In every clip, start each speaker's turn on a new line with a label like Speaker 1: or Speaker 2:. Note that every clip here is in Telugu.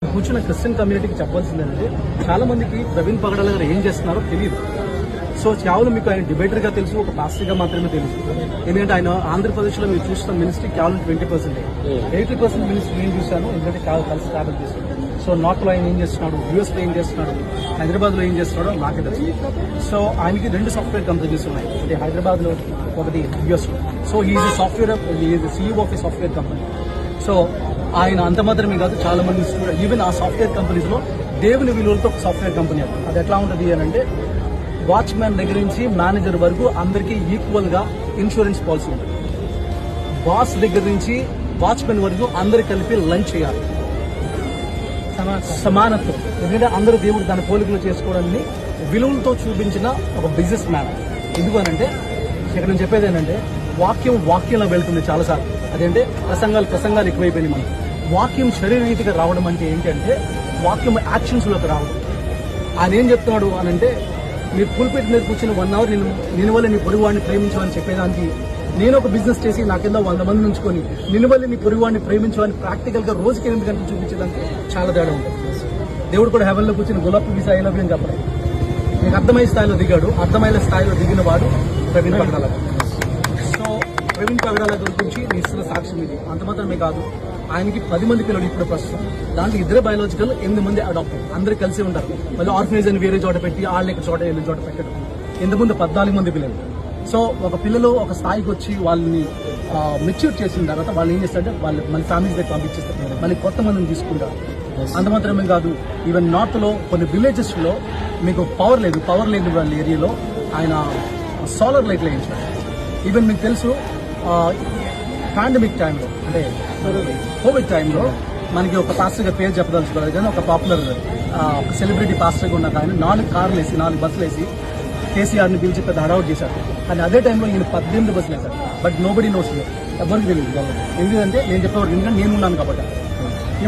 Speaker 1: కూర్చున్న క్రిస్టియన్ కమ్యూనిటీకి చెప్పాల్సిందంటే చాలా మందికి ప్రవీణ్ పగడాల గారు ఏం చేస్తున్నారో తెలియదు. సో కేవలం మీకు ఆయన డిబేటర్ గా తెలుసు, ఒక పాస్టర్ గా మాత్రమే తెలుసు. ఎందుకంటే ఆయన ఆంధ్రప్రదేశ్ లో మీరు చూస్తున్న మినిస్ట్రీ కేవలం 20%. 80% మినిస్ట్రీ నేను చూశాను, ఎందుకంటే కలిసి ట్రావెల్ చేశాను. సో నార్త్ లో ఆయన ఏం చేస్తున్నాడు, యూఎస్ లో ఏం చేస్తున్నాడు, హైదరాబాద్ లో ఏం చేస్తున్నాడో నాకే తెలుసు. సో ఆయనకి 2 సాఫ్ట్వేర్ కంపెనీస్ ఉన్నాయి, అంటే హైదరాబాద్ లో ఒకటి, యూఎస్ లో. So he's CEO of a software company. So ఆయన అంత మాత్రమే కాదు, చాలా మంది ఈవెన్ ఆ సాఫ్ట్వేర్ కంపెనీస్ లో దేవుని విలువలతో ఒక సాఫ్ట్వేర్ కంపెనీ అది ఎట్లా ఉంటుంది అని అంటే, వాచ్మ్యాన్ దగ్గర నుంచి మేనేజర్ వరకు అందరికీ ఈక్వల్ గా ఇన్సూరెన్స్ పాలసీ ఉంటుంది. బాస్ దగ్గర నుంచి వాచ్మెన్ వరకు అందరు కలిపి లంచ్ చేయాలి, సమానత్వం. ఎందుకంటే అందరూ దేవుడు తన పోలికలు చేసుకోవడాన్ని విలువలతో చూపించిన ఒక బిజినెస్ మ్యాన్. ఎందుకనంటే ఇక్కడ నేను చెప్పేది ఏంటంటే, వాక్యంలో వెళ్తుంది చాలాసార్లు. అదేంటే ప్రసంగాలు ఎక్కువైపోయినాయి మనకి. వాక్యం శరీరరీతిగా రావడం అంటే ఏంటంటే, వాక్యం యాక్షన్స్ లోకి రావడం. ఆయన ఏం చెప్తున్నాడు అని అంటే, మీరు పుల్పిట్ మీద కూర్చుని 1 hour నేను వల్ల నీ పొరుగువాడిని ప్రేమించమని చెప్పేదానికి, నేను ఒక బిజినెస్ చేసి నా కింద 100 మంది ఉంచుకొని నిన్ను వల్ల నీ పొరుగువాడిని ప్రేమించమని ప్రాక్టికల్ గా రోజుకి 8 గంటలు చూపించేదానికి చాలా తేడా ఉంటుంది. దేవుడు కూడా హెవెన్ లో కూర్చుని గులాబీ వీసా ఐ లవ్ యూ అని చెప్పలేదు. నీకు అర్థమయ్యే స్థాయిలో దిగాడు, అర్థమయ్యే స్థాయిలో దిగిన వాడు ప్రవీణ్ పగడాల. సో ప్రవీణ్ పగడాల గురించి ఇస్తున్న సాక్ష్యం ఇది. అంత మాత్రమే కాదు, ఆయనకి 10 మంది పిల్లలు ఇప్పుడు ప్రస్తుతం. దాంట్లో 2 బయాలజికల్, 8 మంది అడాప్టర్, అందరూ కలిసి ఉంటారు. మళ్ళీ ఆర్ఫనేజ్ అని వేరే చోట పెట్టి వాళ్ళని ఇక్కడ చోట వెళ్ళిన చోట పెట్టడం. ఇంతకుముందు 14 మంది పిల్లలు. సో ఒక పిల్లలు ఒక స్థాయికి వచ్చి వాళ్ళని మెచ్యూర్ చేసిన తర్వాత వాళ్ళు ఏం చేస్తారంటే, వాళ్ళు మళ్ళీ ఫ్యామిలీస్ దగ్గర పంపించేస్తారు, మళ్ళీ కొత్త మందిని తీసుకుంటారు. అంత మాత్రమే కాదు, ఈవెన్ నార్త్ లో కొన్ని విలేజెస్ లో మీకు పవర్ లేని వాళ్ళ ఏరియాలో ఆయన సోలార్ లైట్లు వేయించారు. ఈవెన్ మీకు తెలుసు, పాండమిక్ టైంలో, అంటే కోవిడ్ టైంలో మనకి ఒక పాస్టర్గా పేరు చెప్పదలుచుకోలేదు, కానీ ఒక పాపులర్ ఒక సెలబ్రిటీ పాస్టర్గా ఉన్న ఆయన 4 కార్లు వేసి 4 బస్సులు వేసి కేసీఆర్ని పిలిచి పెద్ద హడావుట్ చేశారు. కానీ అదే టైంలో ఈయన 18 బస్సులు వేశారు. బట్ నోబడీ నోస్, ఎవరికి తెలియదు. ఎందుకంటే నేను చెప్పేవాడు, ఎందుకంటే నేను ఉన్నాను కాబట్టి.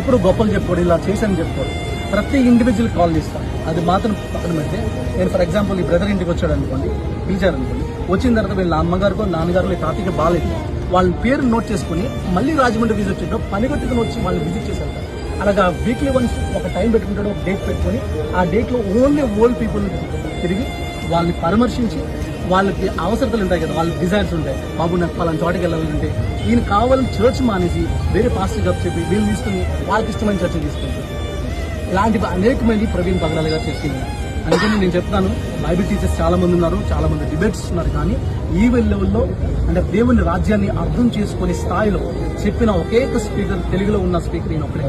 Speaker 1: ఎప్పుడు గొప్పలు చెప్పుకోడు, ఇలా చేశాను చెప్పుకోడు. ప్రతి ఇండివిజువల్ కాల్ చేస్తాను, అది మాత్రం పక్కన పెడితే. నేను ఫర్ ఎగ్జాంపుల్ ఈ బ్రదర్ ఇంటికి వచ్చాడు అనుకోండి, పిలిచారనుకోండి, వచ్చిన తర్వాత వీళ్ళ అమ్మగారికో నాన్నగారు తాతకి బాగాలేదు, వాళ్ళ పేరు నోట్ చేసుకుని మళ్ళీ రాజమండ్రి విజిట్ చేయడం, పనిగట్టుకుని వచ్చి వాళ్ళని విజిట్ చేశారు. అలాగా వీక్లీ వన్స్ ఒక టైం పెట్టుకుంటాడు, ఒక డేట్ పెట్టుకుని ఆ డేట్ లో ఓన్లీ ఓల్డ్ పీపుల్ తిరిగి వాళ్ళని పరామర్శించి, వాళ్ళకి అవసరతలు ఉంటాయి కదా, వాళ్ళకి డిజైర్స్ ఉంటాయి. బాబు నాకు పలానా చోటకి వెళ్ళాలంటే ఈయన కావాలని చర్చ్ మానేసి వేరే పాస్టర్ గారు చెప్పి వీళ్ళు తీసుకుని వాళ్ళకి ఇష్టమైన చర్చ తీసుకుంటారు. ఇలాంటివి అనేక మంది ప్రవీణ్ పగడాల గారు చేసింది. అందుకని నేను చెప్తాను, బైబిల్ టీచర్స్ చాలా మంది ఉన్నారు, చాలా మంది డిబేట్స్ ఉన్నారు, కానీ ఈ లెవెల్లో అంటే దేవుని రాజ్యాన్ని అర్థం చేసుకునే స్థాయిలో చెప్పిన ఒకే స్పీకర్, తెలుగులో ఉన్న స్పీకర్ ఈయన ఒకటే.